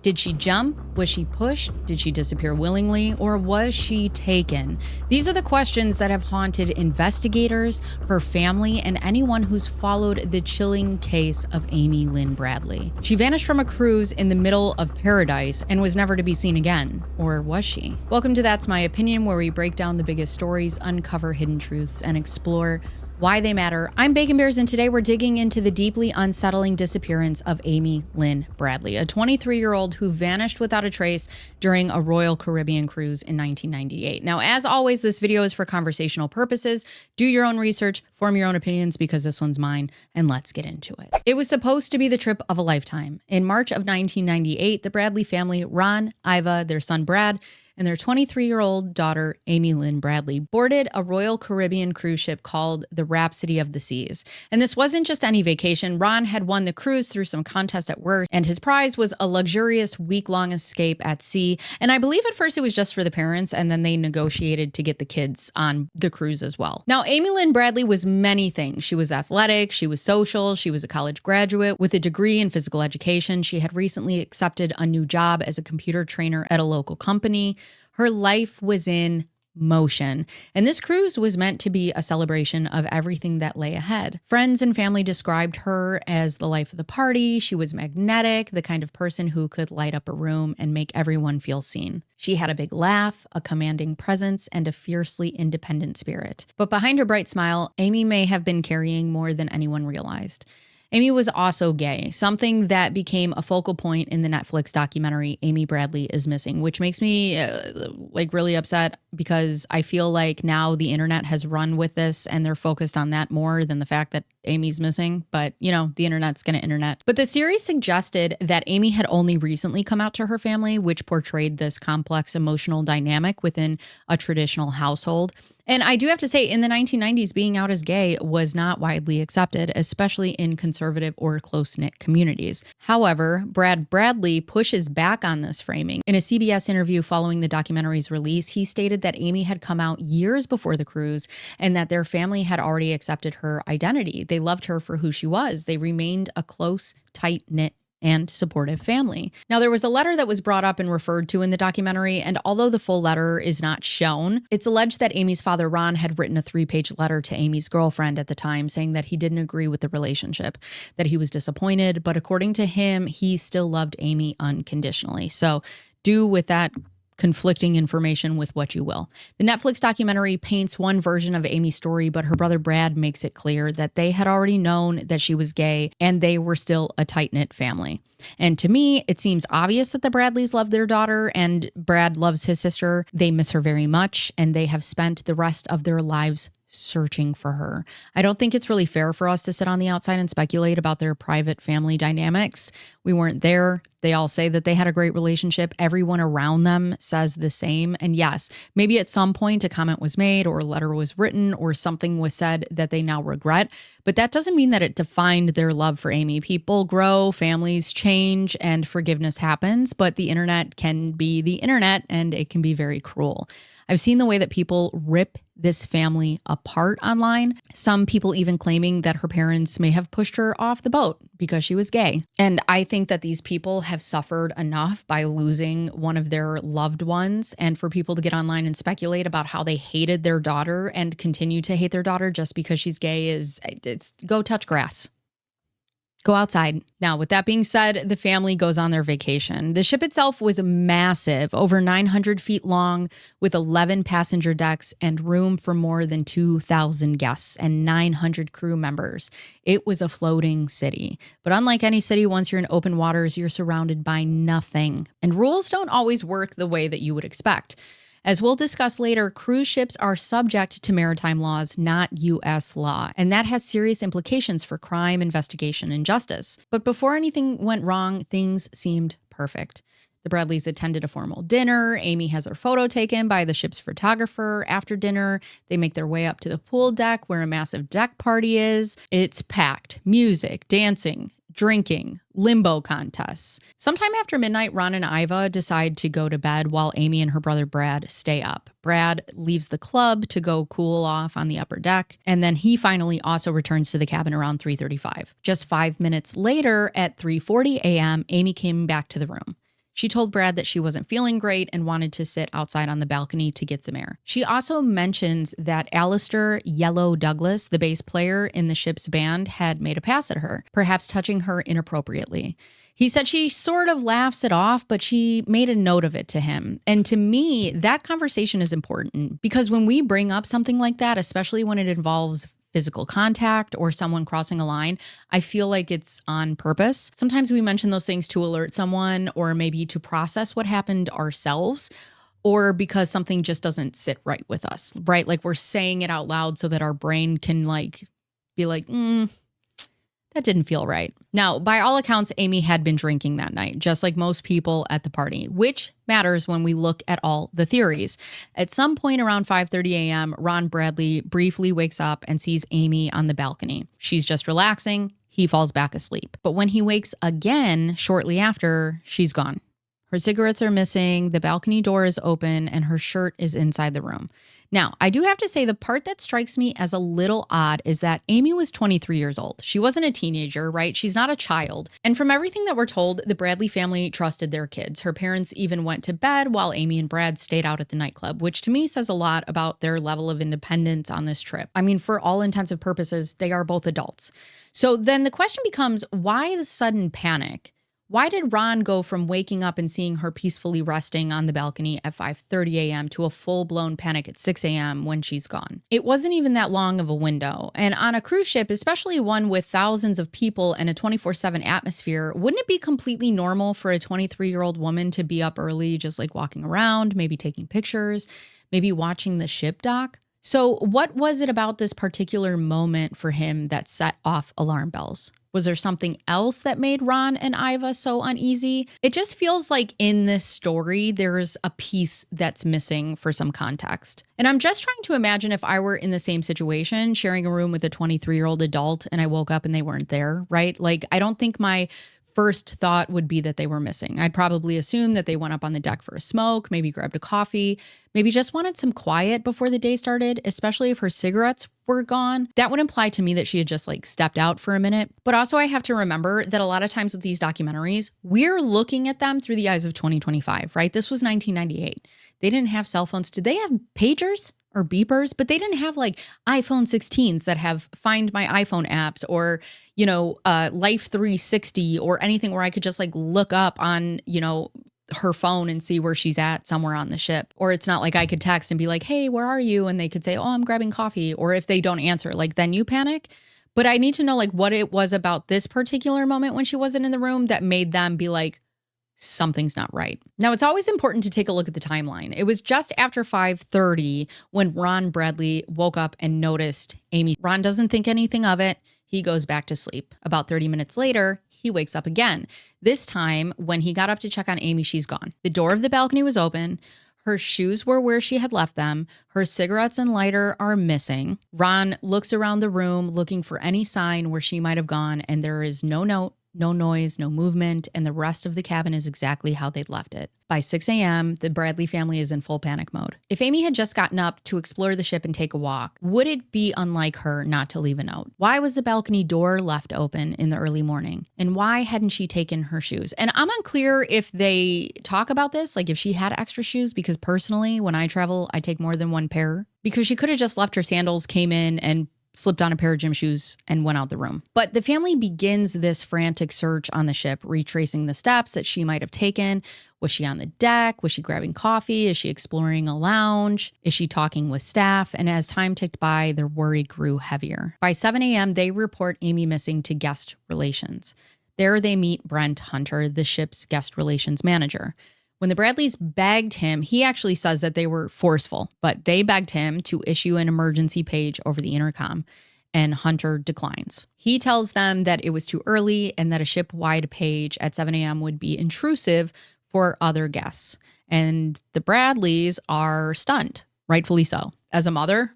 Did she jump? Was she pushed? Did she disappear willingly? Or was she taken? These are the questions that have haunted investigators, her family, and anyone who's followed the chilling case of Amy Lynn Bradley. She vanished from a cruise in the middle of paradise and was never to be seen again. Or was she? Welcome to That's My Opinion, where we break down the biggest stories, uncover hidden truths, and explore why they matter. I'm Bacon Bears, and today we're digging into the deeply unsettling disappearance of Amy Lynn Bradley, a 23-year-old who vanished without a trace during a Royal Caribbean cruise in 1998. Now, as always, this video is for conversational purposes. Do your own research, form your own opinions, because this one's mine, and let's get into it. It was supposed to be the trip of a lifetime. In March of 1998, the Bradley family, Ron, Iva, their son Brad, and their 23-year-old daughter, Amy Lynn Bradley, boarded a Royal Caribbean cruise ship called the Rhapsody of the Seas. And this wasn't just any vacation. Ron had won the cruise through some contest at work, and his prize was a luxurious week-long escape at sea. And I believe at first it was just for the parents, and then they negotiated to get the kids on the cruise as well. Now, Amy Lynn Bradley was many things. She was athletic, she was social, she was a college graduate with a degree in physical education. She had recently accepted a new job as a computer trainer at a local company. Her life was in motion, and this cruise was meant to be a celebration of everything that lay ahead. Friends and family described her as the life of the party. She was magnetic, the kind of person who could light up a room and make everyone feel seen. She had a big laugh, a commanding presence, and a fiercely independent spirit. But behind her bright smile, Amy may have been carrying more than anyone realized. Amy was also gay, something that became a focal point in the Netflix documentary Amy Bradley is Missing, which makes me really upset because I feel like now the internet has run with this and they're focused on that more than the fact that Amy's missing. But, you know, the internet's going to internet. But the series suggested that Amy had only recently come out to her family, which portrayed this complex emotional dynamic within a traditional household. And I do have to say, in the 1990s, being out as gay was not widely accepted, especially in conservative or close-knit communities. However, Brad Bradley pushes back on this framing. In a CBS interview following the documentary's release, he stated that Amy had come out years before the cruise and that their family had already accepted her identity. They loved her for who she was. They remained a close, tight-knit and supportive family. Now, there was a letter that was brought up and referred to in the documentary, and although the full letter is not shown, it's alleged that Amy's father, Ron, had written a 3-page letter to Amy's girlfriend at the time saying that he didn't agree with the relationship, that he was disappointed, but according to him, he still loved Amy unconditionally. So do with that conflicting information with what you will. The Netflix documentary paints one version of Amy's story, but her brother Brad makes it clear that they had already known that she was gay and they were still a tight-knit family. And to me, it seems obvious that the Bradleys love their daughter and Brad loves his sister. They miss her very much and they have spent the rest of their lives searching for her. I don't think it's really fair for us to sit on the outside and speculate about their private family dynamics. We weren't there. They all say that they had a great relationship. Everyone around them says the same. And yes, maybe at some point a comment was made or a letter was written or something was said that they now regret, but that doesn't mean that it defined their love for Amy. People grow, families change, and forgiveness happens, but the internet can be the internet and it can be very cruel. I've seen the way that people rip this family apart online. Some people even claiming that her parents may have pushed her off the boat because she was gay. And I think that these people have suffered enough by losing one of their loved ones. And for people to get online and speculate about how they hated their daughter and continue to hate their daughter just because she's gay it's go touch grass. Go outside. Now, with that being said, the family goes on their vacation. The ship itself was massive, over 900 feet long, with 11 passenger decks and room for more than 2,000 guests and 900 crew members. It was a floating city. But unlike any city, once you're in open waters, you're surrounded by nothing. And rules don't always work the way that you would expect. As we'll discuss later, cruise ships are subject to maritime laws, not U.S. law, and that has serious implications for crime, investigation, and justice. But before anything went wrong, things seemed perfect. The Bradleys attended a formal dinner. Amy has her photo taken by the ship's photographer. After dinner, they make their way up to the pool deck where a massive deck party is. It's packed. Music, dancing, drinking, limbo contests. Sometime after midnight, Ron and Iva decide to go to bed while Amy and her brother Brad stay up. Brad leaves the club to go cool off on the upper deck, and then he finally also returns to the cabin around 3:35. Just 5 minutes later, at 3:40 a.m., Amy came back to the room. She told Brad that she wasn't feeling great and wanted to sit outside on the balcony to get some air. She also mentions that Alister Yellow Douglas, the bass player in the ship's band, had made a pass at her, perhaps touching her inappropriately. He said she sort of laughs it off, but she made a note of it to him. And to me, that conversation is important because when we bring up something like that, especially when it involves physical contact or someone crossing a line, I feel like it's on purpose. Sometimes we mention those things to alert someone or maybe to process what happened ourselves or because something just doesn't sit right with us, right? Like we're saying it out loud so that our brain can be like, that didn't feel right. Now, by all accounts, Amy had been drinking that night, just like most people at the party, which matters when we look at all the theories. At some point around 5:30 a.m., Ron Bradley briefly wakes up and sees Amy on the balcony. She's just relaxing. He falls back asleep. But when he wakes again shortly after, she's gone. Her cigarettes are missing, the balcony door is open, and her shirt is inside the room. Now, I do have to say the part that strikes me as a little odd is that Amy was 23 years old. She wasn't a teenager, right? She's not a child. And from everything that we're told, the Bradley family trusted their kids. Her parents even went to bed while Amy and Brad stayed out at the nightclub, which to me says a lot about their level of independence on this trip. I mean, for all intensive purposes, they are both adults. So then the question becomes, why the sudden panic? Why did Ron go from waking up and seeing her peacefully resting on the balcony at 5:30 a.m. to a full-blown panic at 6 a.m. when she's gone? It wasn't even that long of a window. And on a cruise ship, especially one with thousands of people and a 24/7 atmosphere, wouldn't it be completely normal for a 23-year-old woman to be up early, just like walking around, maybe taking pictures, maybe watching the ship dock? So what was it about this particular moment for him that set off alarm bells? Was there something else that made Ron and Iva so uneasy? It just feels like in this story, there's a piece that's missing for some context. And I'm just trying to imagine if I were in the same situation, sharing a room with a 23-year-old adult, and I woke up and they weren't there, right? Like, I don't think my first thought would be that they were missing. I'd probably assume that they went up on the deck for a smoke, maybe grabbed a coffee, maybe just wanted some quiet before the day started, especially if her cigarettes were gone. That would imply to me that she had just stepped out for a minute. But also I have to remember that a lot of times with these documentaries, we're looking at them through the eyes of 2025, right? This was 1998. They didn't have cell phones. Did they have pagers? Or beepers, but they didn't have iPhone 16s that have Find My iPhone apps or, Life 360 or anything where I could just look up on, her phone and see where she's at somewhere on the ship. Or it's not like I could text and be like, hey, where are you? And they could say, oh, I'm grabbing coffee. Or if they don't answer, then you panic. But I need to know what it was about this particular moment when she wasn't in the room that made them be like, something's not right. Now, it's always important to take a look at the timeline. It was just after 5:30 when Ron Bradley woke up and noticed Amy. Ron doesn't think anything of it. He goes back to sleep. About 30 minutes later, he wakes up again. This time, when he got up to check on Amy, she's gone. The door of the balcony was open. Her shoes were where she had left them. Her cigarettes and lighter are missing. Ron looks around the room looking for any sign where she might have gone, and there is no note, no noise, no movement, and the rest of the cabin is exactly how they'd left it. By 6 a.m., the Bradley family is in full panic mode. If Amy had just gotten up to explore the ship and take a walk, would it be unlike her not to leave a note? Why was the balcony door left open in the early morning? And why hadn't she taken her shoes? And I'm unclear if they talk about this, if she had extra shoes, because personally, when I travel, I take more than one pair. Because she could have just left her sandals, came in, and slipped on a pair of gym shoes and went out the room. But the family begins this frantic search on the ship, retracing the steps that she might have taken. Was she on the deck? Was she grabbing coffee? Is she exploring a lounge? Is she talking with staff? And as time ticked by, their worry grew heavier. By 7 a.m., they report Amy missing to guest relations. There they meet Brent Hunter, the ship's guest relations manager. When the Bradleys begged him, he actually says that they were forceful, but they begged him to issue an emergency page over the intercom, and Hunter declines. He tells them that it was too early and that a ship-wide page at 7 a.m. would be intrusive for other guests. And the Bradleys are stunned, rightfully so. As a mother,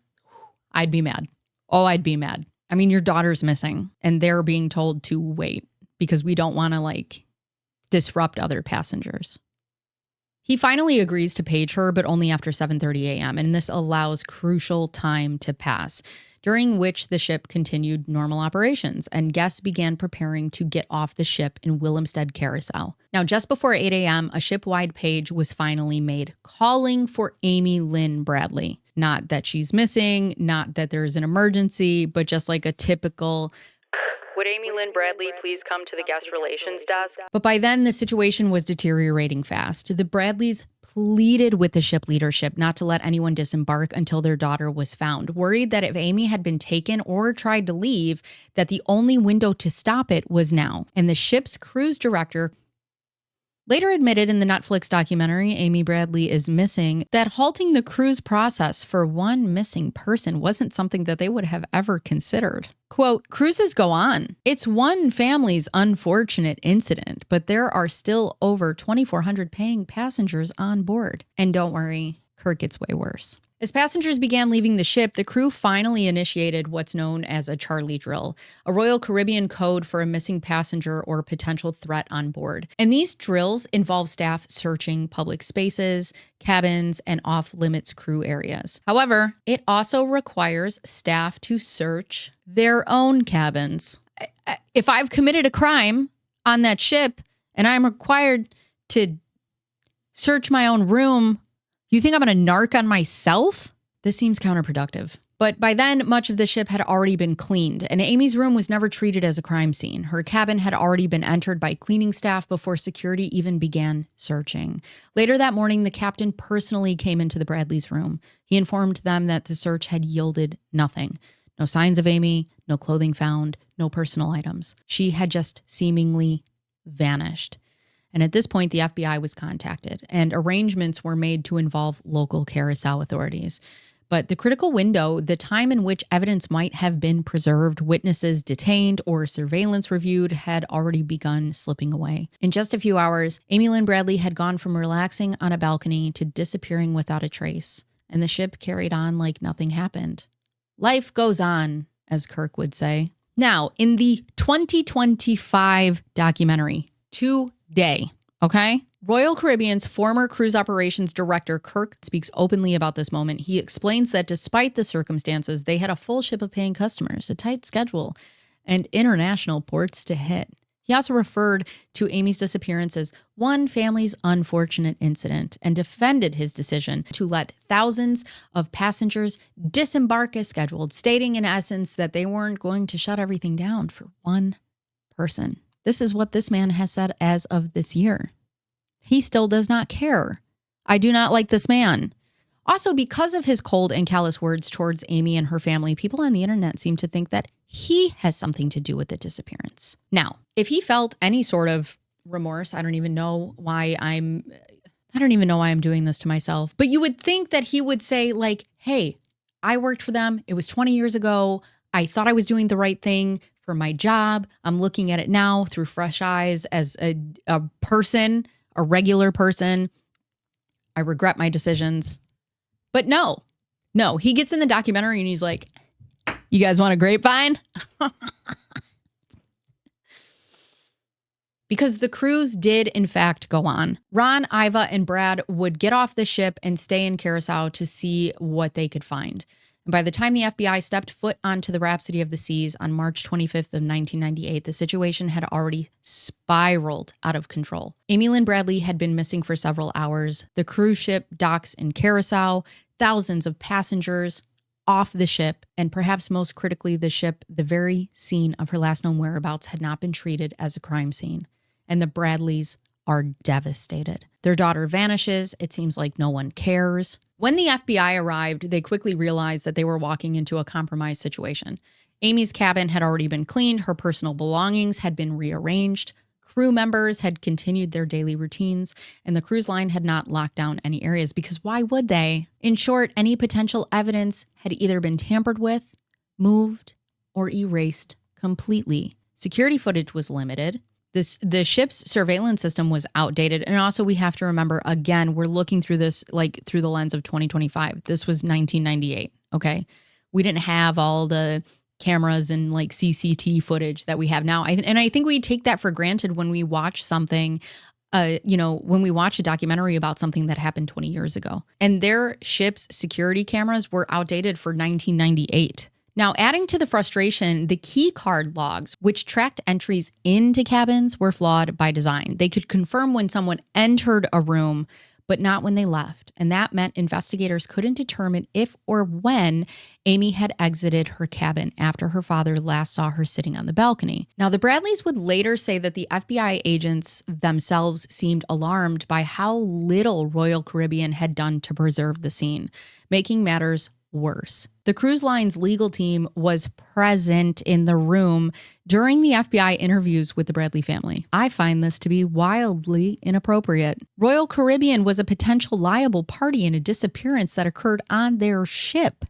I'd be mad. Oh, I'd be mad. I mean, your daughter's missing, and they're being told to wait because we don't want to, disrupt other passengers. He finally agrees to page her, but only after 7:30 a.m., and this allows crucial time to pass. during which the ship continued normal operations and guests began preparing to get off the ship in Willemstad Carousel. Now, just before 8 a.m., a ship-wide page was finally made calling for Amy Lynn Bradley. Not that she's missing, not that there's an emergency, but just like a typical, would Amy Lynn Bradley please come to the guest relations desk? But by then, the situation was deteriorating fast. The Bradleys pleaded with the ship leadership not to let anyone disembark until their daughter was found, worried that if Amy had been taken or tried to leave, that the only window to stop it was now. And the ship's cruise director later admitted in the Netflix documentary, Amy Bradley is Missing, that halting the cruise process for one missing person wasn't something that they would have ever considered. Quote, cruises go on. It's one family's unfortunate incident, but there are still over 2,400 paying passengers on board. And don't worry, Kirk gets way worse. As passengers began leaving the ship, the crew finally initiated what's known as a Charlie drill, a Royal Caribbean code for a missing passenger or potential threat on board. And these drills involve staff searching public spaces, cabins, and off-limits crew areas. However, it also requires staff to search their own cabins. If I've committed a crime on that ship and I'm required to search my own room, you think I'm going to narc on myself? This seems counterproductive. But by then, much of the ship had already been cleaned, and Amy's room was never treated as a crime scene. Her cabin had already been entered by cleaning staff before security even began searching. Later that morning, the captain personally came into the Bradleys' room. He informed them that the search had yielded nothing. No signs of Amy, no clothing found, no personal items. She had just seemingly vanished. And at this point, the FBI was contacted and arrangements were made to involve local carousel authorities. But the critical window, the time in which evidence might have been preserved, witnesses detained, or surveillance reviewed, had already begun slipping away. In just a few hours, Amy Lynn Bradley had gone from relaxing on a balcony to disappearing without a trace. And the ship carried on like nothing happened. Life goes on, as Kirk would say. Now, in the 2025 documentary, Today, okay? Royal Caribbean's former cruise operations director, Kirk, speaks openly about this moment. He explains that despite the circumstances, they had a full ship of paying customers, a tight schedule, and international ports to hit. He also referred to Amy's disappearance as one family's unfortunate incident and defended his decision to let thousands of passengers disembark as scheduled, stating in essence that they weren't going to shut everything down for one person. This is what this man has said as of this year. He still does not care. I do not like this man. Also, because of his cold and callous words towards Amy and her family, people on the internet seem to think that he has something to do with the disappearance. Now, if he felt any sort of remorse, I don't even know why I'm doing this to myself. But you would think that he would say like, hey, I worked for them. It was 20 years ago. I thought I was doing the right thing for my job. I'm looking at it now through fresh eyes as a person, a regular person. I regret my decisions. But no, he gets in the documentary and he's like, you guys want a grapevine? Because the cruise did, in fact, go on. Ron, Iva, and Brad would get off the ship and stay in Curacao to see what they could find. And by the time the FBI stepped foot onto the Rhapsody of the Seas on March 25th of 1998, the situation had already spiraled out of control. Amy Lynn Bradley had been missing for several hours. The cruise ship docks in Curacao, thousands of passengers off the ship, and perhaps most critically, the ship, the very scene of her last known whereabouts, had not been treated as a crime scene. And the Bradleys are devastated. Their daughter vanishes. It seems like no one cares. When the FBI arrived, they quickly realized that they were walking into a compromised situation. Amy's cabin had already been cleaned. Her personal belongings had been rearranged. Crew members had continued their daily routines, and the cruise line had not locked down any areas because why would they? In short, any potential evidence had either been tampered with, moved, or erased completely. Security footage was limited. The ship's surveillance system was outdated. And also we have to remember, again, we're looking through this like through the lens of 2025. This was 1998, okay? We didn't have all the cameras and like CCTV footage that we have now. And I think we take that for granted when we watch something, when we watch a documentary about something that happened 20 years ago. And their ship's security cameras were outdated for 1998. Now, adding to the frustration, the key card logs, which tracked entries into cabins, were flawed by design. They could confirm when someone entered a room, but not when they left. And that meant investigators couldn't determine if or when Amy had exited her cabin after her father last saw her sitting on the balcony. Now, the Bradleys would later say that the FBI agents themselves seemed alarmed by how little Royal Caribbean had done to preserve the scene, making matters worse. The cruise line's legal team was present in the room during the FBI interviews with the Bradley family. I find this to be wildly inappropriate. Royal Caribbean was a potential liable party in a disappearance that occurred on their ship,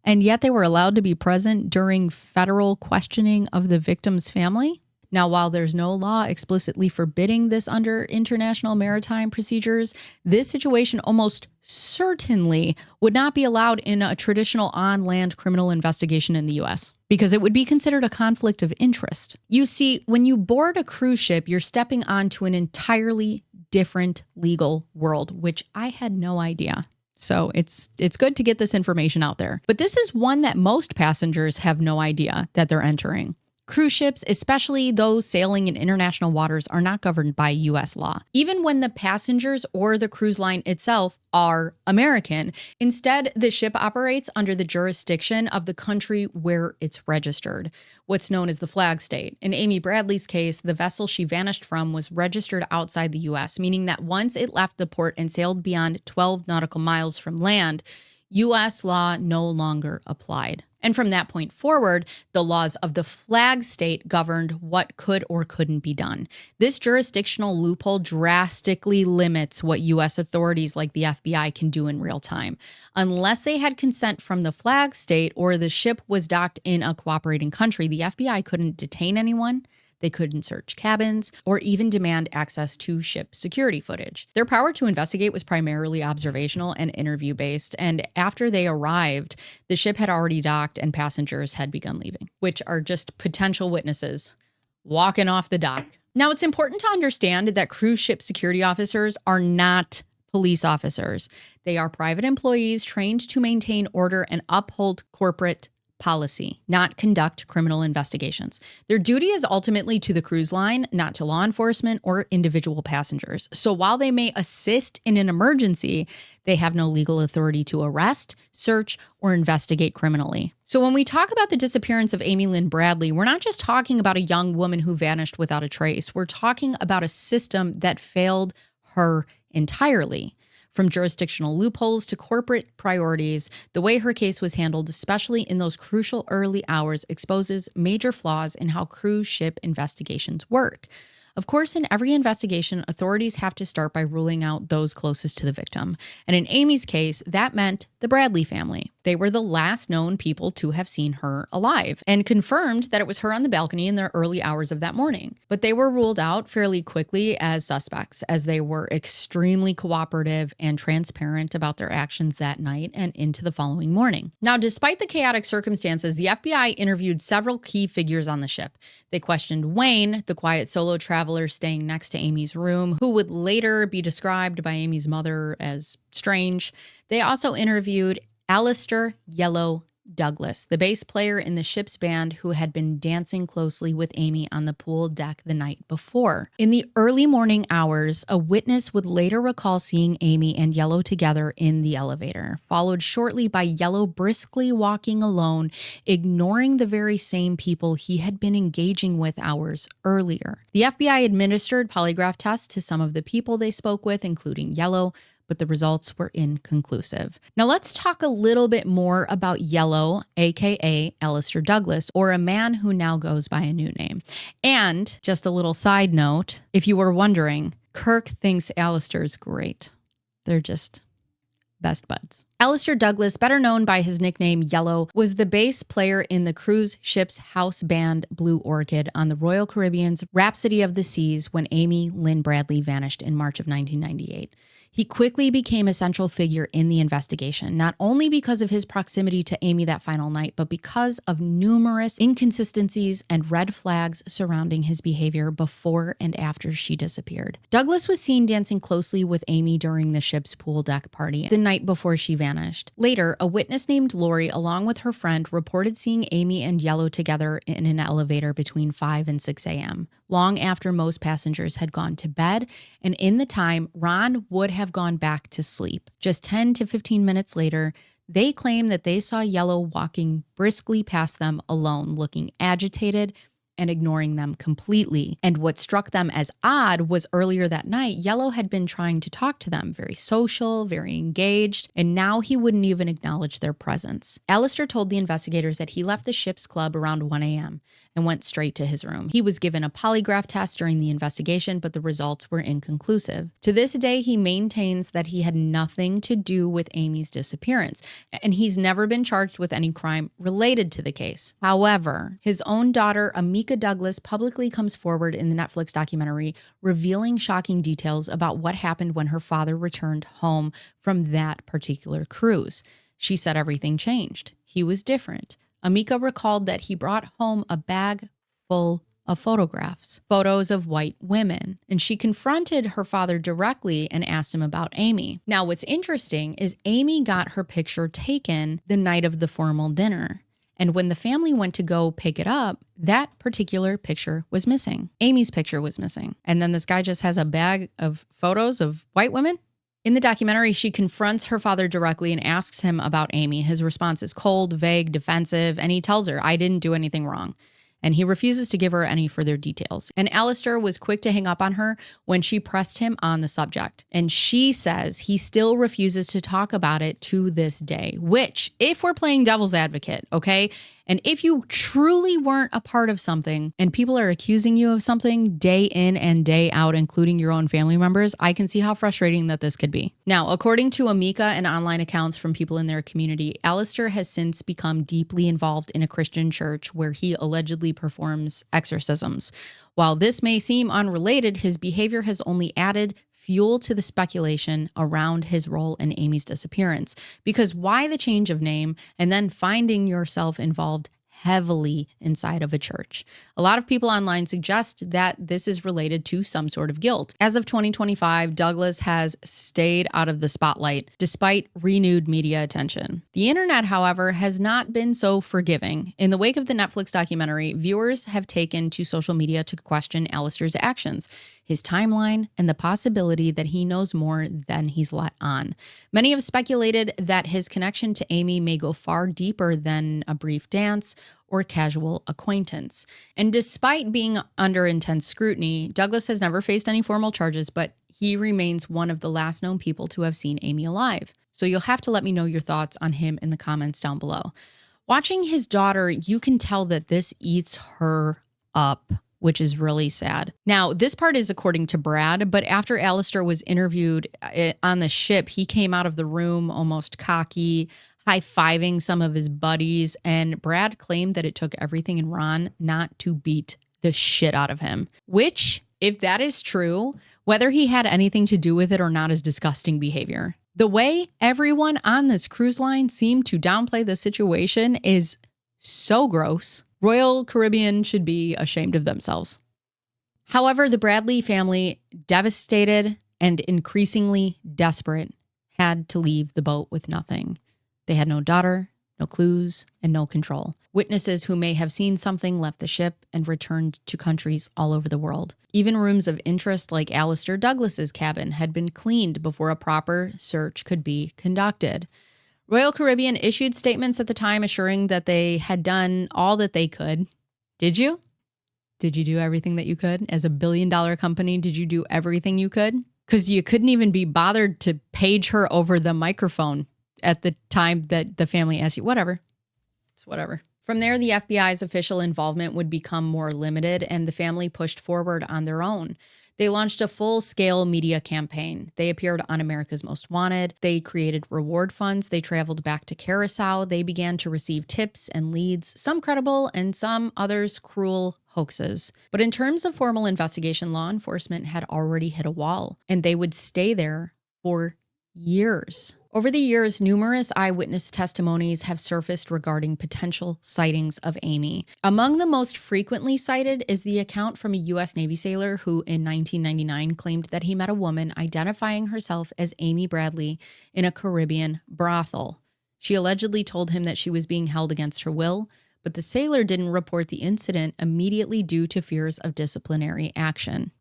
and yet they were allowed to be present during federal questioning of the victim's family. Now, while there's no law explicitly forbidding this under international maritime procedures, this situation almost certainly would not be allowed in a traditional on-land criminal investigation in the U.S. because it would be considered a conflict of interest. You see, when you board a cruise ship, you're stepping onto an entirely different legal world, which I had no idea. So it's good to get this information out there. But this is one that most passengers have no idea that they're entering. Cruise ships, especially those sailing in international waters, are not governed by U.S. law, even when the passengers or the cruise line itself are American. Instead, the ship operates under the jurisdiction of the country where it's registered, what's known as the flag state. In Amy Bradley's case, the vessel she vanished from was registered outside the U.S., meaning that once it left the port and sailed beyond 12 nautical miles from land, U.S. law no longer applied. And from that point forward, the laws of the flag state governed what could or couldn't be done. This jurisdictional loophole drastically limits what U.S. authorities like the FBI can do in real time. Unless they had consent from the flag state or the ship was docked in a cooperating country, the FBI couldn't detain anyone. They couldn't search cabins or even demand access to ship security footage. Their power to investigate was primarily observational and interview-based, and after they arrived, the ship had already docked and passengers had begun leaving, which are just potential witnesses walking off the dock. Now, it's important to understand that cruise ship security officers are not police officers. They are private employees trained to maintain order and uphold corporate policy, not conduct criminal investigations. Their duty is ultimately to the cruise line, not to law enforcement or individual passengers. So while they may assist in an emergency, they have no legal authority to arrest, search, or investigate criminally. So when we talk about the disappearance of Amy Lynn Bradley, we're not just talking about a young woman who vanished without a trace. We're talking about a system that failed her entirely. From jurisdictional loopholes to corporate priorities, the way her case was handled, especially in those crucial early hours, exposes major flaws in how cruise ship investigations work. Of course, in every investigation, authorities have to start by ruling out those closest to the victim. And in Amy's case, that meant the Bradley family. They were the last known people to have seen her alive and confirmed that it was her on the balcony in the early hours of that morning. But they were ruled out fairly quickly as suspects, as they were extremely cooperative and transparent about their actions that night and into the following morning. Now, despite the chaotic circumstances, the FBI interviewed several key figures on the ship. They questioned Wayne, the quiet solo traveler staying next to Amy's room, who would later be described by Amy's mother as strange. They also interviewed Alister Yellow Douglas, the bass player in the ship's band who had been dancing closely with Amy on the pool deck the night before. In the early morning hours, a witness would later recall seeing Amy and Yellow together in the elevator, followed shortly by Yellow briskly walking alone, ignoring the very same people he had been engaging with hours earlier. The FBI administered polygraph tests to some of the people they spoke with, including Yellow, but the results were inconclusive. Now let's talk a little bit more about Yellow, aka Alister Douglas, or a man who now goes by a new name. And just a little side note, if you were wondering, Kirk thinks Alister's great. They're just best buds. Alister Douglas, better known by his nickname Yellow, was the bass player in the cruise ship's house band Blue Orchid on the Royal Caribbean's Rhapsody of the Seas when Amy Lynn Bradley vanished in March of 1998. He quickly became a central figure in the investigation, not only because of his proximity to Amy that final night, but because of numerous inconsistencies and red flags surrounding his behavior before and after she disappeared. Douglas was seen dancing closely with Amy during the ship's pool deck party the night before she vanished. vanished. Later, a witness named Lori, along with her friend, reported seeing Amy and Yellow together in an elevator between 5 and 6 a.m., long after most passengers had gone to bed, and in the time Ron would have gone back to sleep. Just 10 to 15 minutes later, they claim that they saw Yellow walking briskly past them alone, looking agitated and ignoring them completely. And what struck them as odd was earlier that night, Yellow had been trying to talk to them, very social, very engaged, and now he wouldn't even acknowledge their presence. Alister told the investigators that he left the ship's club around 1 a.m. and went straight to his room. He was given a polygraph test during the investigation, but the results were inconclusive. To this day, he maintains that he had nothing to do with Amy's disappearance, and he's never been charged with any crime related to the case. However, his own daughter, Amika Douglas, publicly comes forward in the Netflix documentary, revealing shocking details about what happened when her father returned home from that particular cruise. She said everything changed. He was different. Amika recalled that he brought home a bag full of photographs, photos of white women, and she confronted her father directly and asked him about Amy. Now, what's interesting is Amy got her picture taken the night of the formal dinner. And when the family went to go pick it up, that particular picture was missing. Amy's picture was missing. And then this guy just has a bag of photos of white women. In the documentary, she confronts her father directly and asks him about Amy. His response is cold, vague, defensive, and he tells her, "I didn't do anything wrong." And he refuses to give her any further details. And Alister was quick to hang up on her when she pressed him on the subject. And she says he still refuses to talk about it to this day, which, if we're playing devil's advocate, okay, and if you truly weren't a part of something and people are accusing you of something day in and day out, including your own family members, I can see how frustrating that this could be. Now, according to Amika and online accounts from people in their community, Alister has since become deeply involved in a Christian church where he allegedly performs exorcisms. While this may seem unrelated, his behavior has only added fuel to the speculation around his role in Amy's disappearance. Because why the change of name and then finding yourself involved heavily inside of a church? A lot of people online suggest that this is related to some sort of guilt. As of 2025, Douglas has stayed out of the spotlight despite renewed media attention. The internet, however, has not been so forgiving. In the wake of the Netflix documentary, viewers have taken to social media to question Alister's actions, his timeline, and the possibility that he knows more than he's let on. Many have speculated that his connection to Amy may go far deeper than a brief dance or casual acquaintance. And despite being under intense scrutiny, Douglas has never faced any formal charges, but he remains one of the last known people to have seen Amy alive. So you'll have to let me know your thoughts on him in the comments down below. Watching his daughter, you can tell that this eats her up, which is really sad. Now, this part is according to Brad, but after Alister was interviewed on the ship, he came out of the room almost cocky, high-fiving some of his buddies, and Brad claimed that it took everything in Ron not to beat the shit out of him. Which, if that is true, whether he had anything to do with it or not is disgusting behavior. The way everyone on this cruise line seemed to downplay the situation is so gross. Royal Caribbean should be ashamed of themselves. However, the Bradley family, devastated and increasingly desperate, had to leave the boat with nothing. They had no daughter, no clues, and no control. Witnesses who may have seen something left the ship and returned to countries all over the world. Even rooms of interest like Alister Douglas's cabin had been cleaned before a proper search could be conducted. Royal Caribbean issued statements at the time assuring that they had done all that they could. Did you? Did you do everything that you could? As a billion-dollar company, did you do everything you could? Because you couldn't even be bothered to page her over the microphone at the time that the family asked you. Whatever. It's whatever. From there, the FBI's official involvement would become more limited, and the family pushed forward on their own. They launched a full-scale media campaign. They appeared on America's Most Wanted. They created reward funds. They traveled back to Curacao. They began to receive tips and leads, some credible and some others cruel hoaxes. But in terms of formal investigation, law enforcement had already hit a wall, and they would stay there for years. Over the years, numerous eyewitness testimonies have surfaced regarding potential sightings of Amy. Among the most frequently cited is the account from a U.S. Navy sailor who, in 1999, claimed that he met a woman identifying herself as Amy Bradley in a Caribbean brothel. She allegedly told him that she was being held against her will, but the sailor didn't report the incident immediately due to fears of disciplinary action.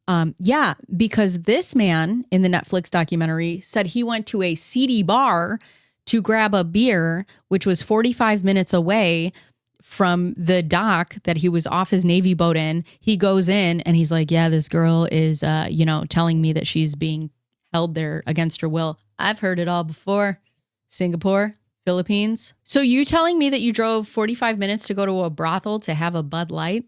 Because this man in the Netflix documentary said he went to a seedy bar to grab a beer, which was 45 minutes away from the dock that he was off his Navy boat in. He goes in and he's like, yeah, this girl is, telling me that she's being held there against her will. I've heard it all before. Singapore, Philippines. So you telling me that you drove 45 minutes to go to a brothel to have a Bud Light?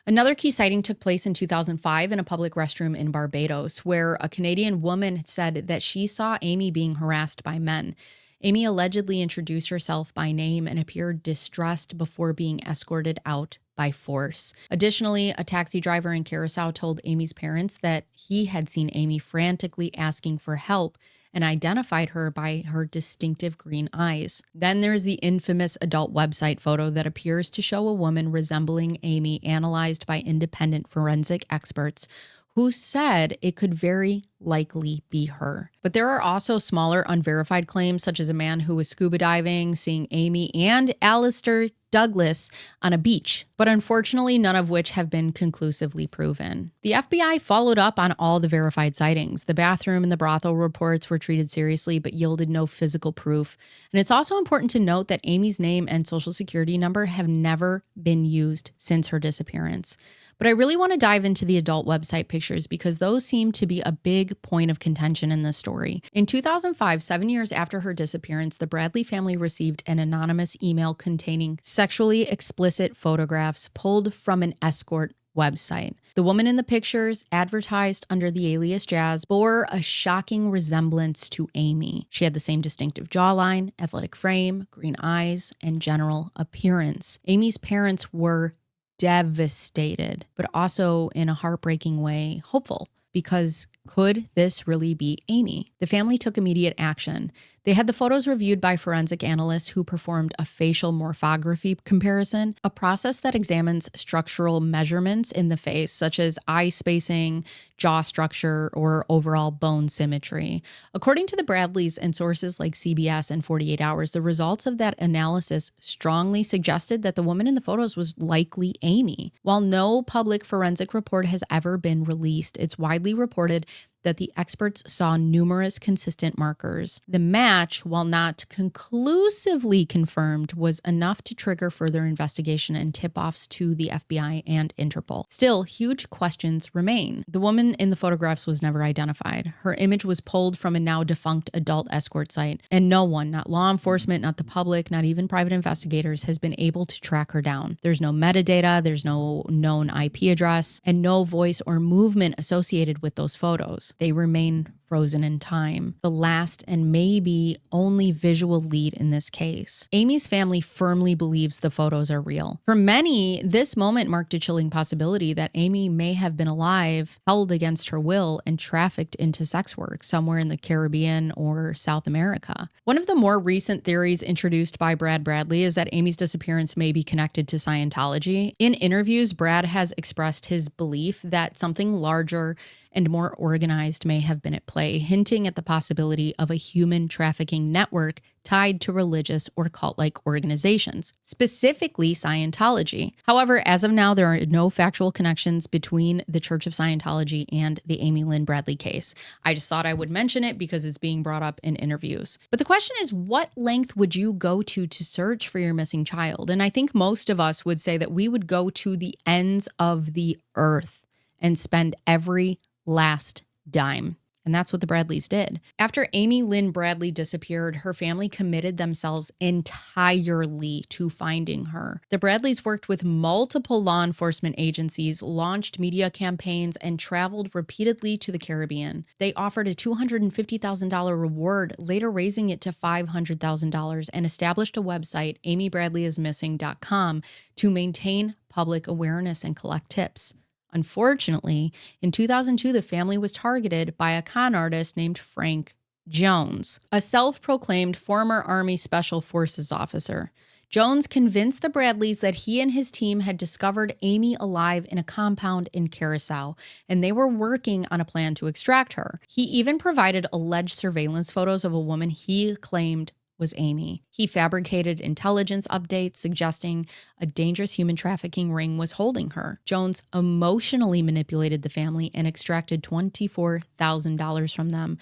Another key sighting took place in 2005 in a public restroom in Barbados, where a Canadian woman said that she saw Amy being harassed by men. Amy allegedly introduced herself by name and appeared distressed before being escorted out by force. Additionally, a taxi driver in Curacao told Amy's parents that he had seen Amy frantically asking for help and identified her by her distinctive green eyes. Then there's the infamous adult website photo that appears to show a woman resembling Amy, analyzed by independent forensic experts who said it could very likely be her. But there are also smaller unverified claims, such as a man who was scuba diving, seeing Amy and Alister Douglas on a beach, but unfortunately none of which have been conclusively proven. The FBI followed up on all the verified sightings. The bathroom and the brothel reports were treated seriously but yielded no physical proof. And it's also important to note that Amy's name and social security number have never been used since her disappearance. But I really want to dive into the adult website pictures because those seem to be a big point of contention in this story. In 2005, 7 years after her disappearance, the Bradley family received an anonymous email containing sexually explicit photographs pulled from an escort website. The woman in the pictures, advertised under the alias Jazz, bore a shocking resemblance to Amy. She had the same distinctive jawline, athletic frame, green eyes, and general appearance. Amy's parents were devastated, but also in a heartbreaking way, hopeful, because could this really be Amy? The family took immediate action. They had the photos reviewed by forensic analysts who performed a facial morphography comparison, a process that examines structural measurements in the face, such as eye spacing, jaw structure, or overall bone symmetry. According to the Bradleys and sources like CBS and 48 Hours, the results of that analysis strongly suggested that the woman in the photos was likely Amy. While no public forensic report has ever been released, it's widely reported that the experts saw numerous consistent markers. The match, while not conclusively confirmed, was enough to trigger further investigation and tip-offs to the FBI and Interpol. Still, huge questions remain. The woman in the photographs was never identified. Her image was pulled from a now defunct adult escort site, and no one, not law enforcement, not the public, not even private investigators, has been able to track her down. There's no metadata, there's no known IP address, and no voice or movement associated with those photos. They remain frozen in time, the last and maybe only visual lead in this case. Amy's family firmly believes the photos are real. For many, this moment marked a chilling possibility that Amy may have been alive, held against her will, and trafficked into sex work somewhere in the Caribbean or South America. One of the more recent theories introduced by Brad Bradley is that Amy's disappearance may be connected to Scientology. In interviews, Brad has expressed his belief that something larger and more organized may have been at play, hinting at the possibility of a human trafficking network tied to religious or cult-like organizations, specifically Scientology. However, as of now, there are no factual connections between the Church of Scientology and the Amy Lynn Bradley case. I just thought I would mention it because it's being brought up in interviews. But the question is, what length would you go to search for your missing child? And I think most of us would say that we would go to the ends of the earth and spend every last dime. And that's what the Bradleys did. After Amy Lynn Bradley disappeared, her family committed themselves entirely to finding her. The Bradleys worked with multiple law enforcement agencies, launched media campaigns, and traveled repeatedly to the Caribbean. They offered a $250,000 reward, later raising it to $500,000, and established a website, amybradleyismissing.com, to maintain public awareness and collect tips. Unfortunately, in 2002, the family was targeted by a con artist named Frank Jones, a self-proclaimed former Army Special Forces officer. Jones convinced the Bradleys that he and his team had discovered Amy alive in a compound in Curacao, and they were working on a plan to extract her. He even provided alleged surveillance photos of a woman he claimed was Amy. He fabricated intelligence updates suggesting a dangerous human trafficking ring was holding her. Jones emotionally manipulated the family and extracted $24,000 from them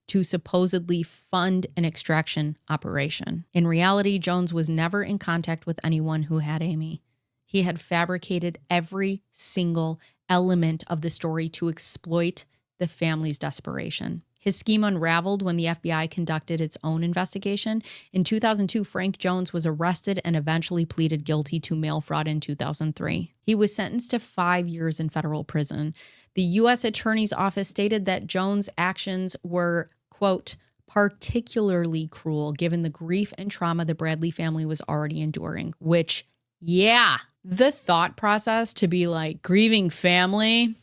to supposedly fund an extraction operation. In reality, Jones was never in contact with anyone who had Amy. He had fabricated every single element of the story to exploit the family's desperation. His scheme unraveled when the FBI conducted its own investigation. In 2002, Frank Jones was arrested and eventually pleaded guilty to mail fraud in 2003. He was sentenced to 5 years in federal prison. The U.S. Attorney's Office stated that Jones' actions were, quote, particularly cruel given the grief and trauma the Bradley family was already enduring, which, yeah, the thought process to be like, grieving family,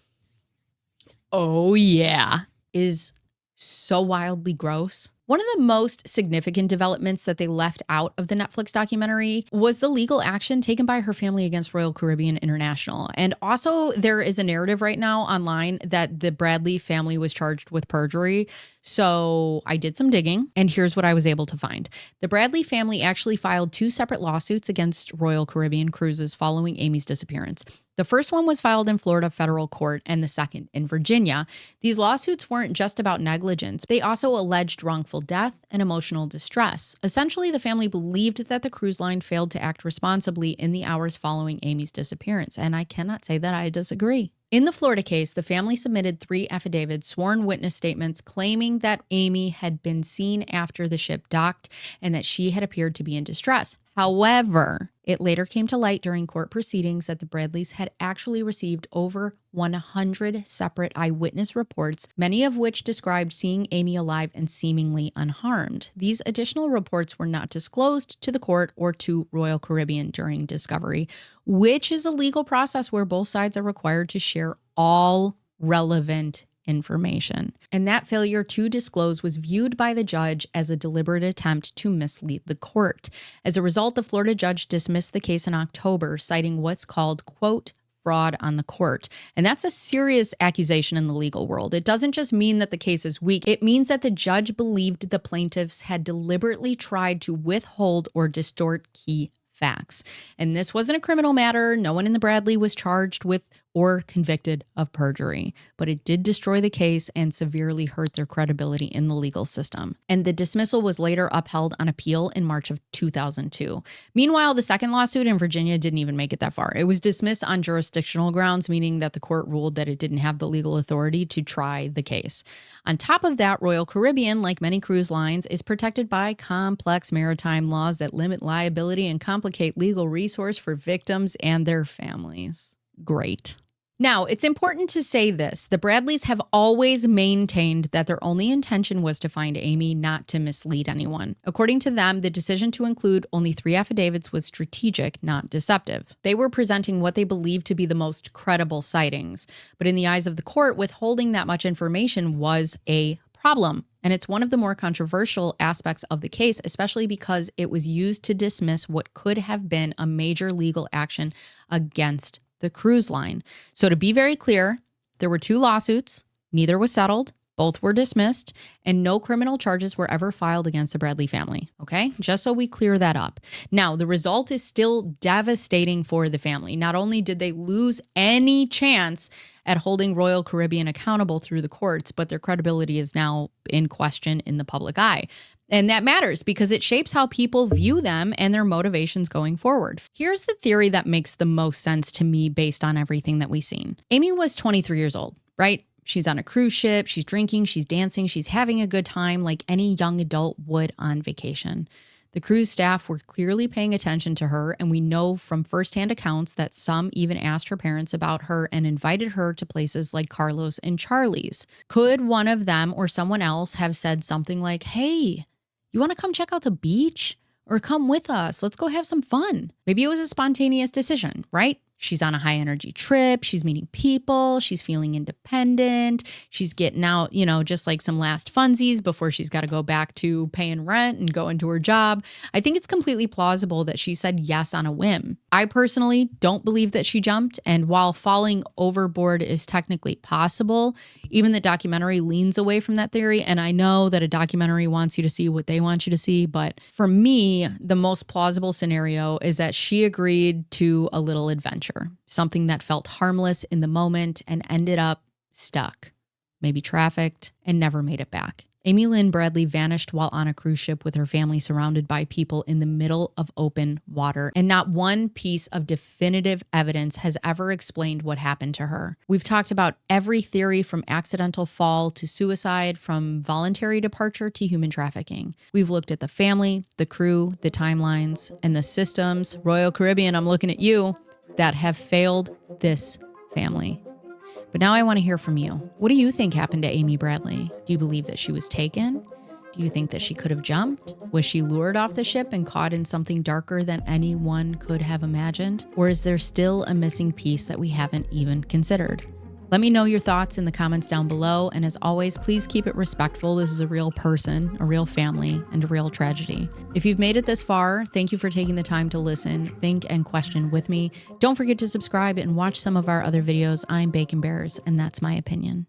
oh yeah, is so wildly gross. One of the most significant developments that they left out of the Netflix documentary was the legal action taken by her family against Royal Caribbean International. And also there is a narrative right now online that the Bradley family was charged with perjury. So I did some digging and here's what I was able to find. The Bradley family actually filed 2 separate lawsuits against Royal Caribbean Cruises following Amy's disappearance. The first one was filed in Florida federal court and the second in Virginia. These lawsuits weren't just about negligence. They also alleged wrongful death and emotional distress. Essentially, the family believed that the cruise line failed to act responsibly in the hours following Amy's disappearance, and I cannot say that I disagree. In the Florida case, the family submitted 3 affidavits, sworn witness statements claiming that Amy had been seen after the ship docked and that she had appeared to be in distress. However, it later came to light during court proceedings that the Bradleys had actually received over 100 separate eyewitness reports, many of which described seeing Amy alive and seemingly unharmed. These additional reports were not disclosed to the court or to Royal Caribbean during discovery, which is a legal process where both sides are required to share all relevant information. And that failure to disclose was viewed by the judge as a deliberate attempt to mislead the court. As a result, the Florida judge dismissed the case in October, citing what's called, quote, fraud on the court. And that's a serious accusation in the legal world. It doesn't just mean that the case is weak. It means that the judge believed the plaintiffs had deliberately tried to withhold or distort key facts. And this wasn't a criminal matter. No one in the Bradley was charged with or convicted of perjury, but it did destroy the case and severely hurt their credibility in the legal system. And the dismissal was later upheld on appeal in March of 2002. Meanwhile, the second lawsuit in Virginia didn't even make it that far. It was dismissed on jurisdictional grounds, meaning that the court ruled that it didn't have the legal authority to try the case. On top of that, Royal Caribbean, like many cruise lines, is protected by complex maritime laws that limit liability and complicate legal recourse for victims and their families. Great. Now, it's important to say this. The Bradleys have always maintained that their only intention was to find Amy, not to mislead anyone. According to them, the decision to include only 3 affidavits was strategic, not deceptive. They were presenting what they believed to be the most credible sightings. But in the eyes of the court, withholding that much information was a problem. And it's one of the more controversial aspects of the case, especially because it was used to dismiss what could have been a major legal action against the cruise line. So to be very clear, there were 2 lawsuits, neither was settled, both were dismissed, and no criminal charges were ever filed against the Bradley family. Okay, just so we clear that up. Now, the result is still devastating for the family. Not only did they lose any chance at holding Royal Caribbean accountable through the courts, but their credibility is now in question in the public eye. And that matters because it shapes how people view them and their motivations going forward. Here's the theory that makes the most sense to me based on everything that we've seen. Amy was 23 years old, right? She's on a cruise ship, she's drinking, she's dancing, she's having a good time like any young adult would on vacation. The cruise staff were clearly paying attention to her, and we know from firsthand accounts that some even asked her parents about her and invited her to places like Carlos and Charlie's. Could one of them or someone else have said something like, hey, you want to come check out the beach? Or come with us, let's go have some fun. Maybe it was a spontaneous decision, right? she's on a high energy trip. She's meeting people. She's feeling independent. She's getting out, just like some last funsies before she's got to go back to paying rent and go into her job. I think it's completely plausible that she said yes on a whim. I personally don't believe that she jumped. And while falling overboard is technically possible, even the documentary leans away from that theory. And I know that a documentary wants you to see what they want you to see. But for me, the most plausible scenario is that she agreed to a little adventure, something that felt harmless in the moment and ended up stuck, maybe trafficked, and never made it back. Amy Lynn Bradley vanished while on a cruise ship with her family surrounded by people in the middle of open water, and not one piece of definitive evidence has ever explained what happened to her. We've talked about every theory from accidental fall to suicide, from voluntary departure to human trafficking. We've looked at the family, the crew, the timelines, and the systems, Royal Caribbean, I'm looking at you, that have failed this family. But now I want to hear from you. What do you think happened to Amy Bradley? Do you believe that she was taken? Do you think that she could have jumped? Was she lured off the ship and caught in something darker than anyone could have imagined? Or is there still a missing piece that we haven't even considered? Let me know your thoughts in the comments down below. And as always, please keep it respectful. This is a real person, a real family, and a real tragedy. If you've made it this far, thank you for taking the time to listen, think, and question with me. Don't forget to subscribe and watch some of our other videos. I'm Bacon Bears, and that's my opinion.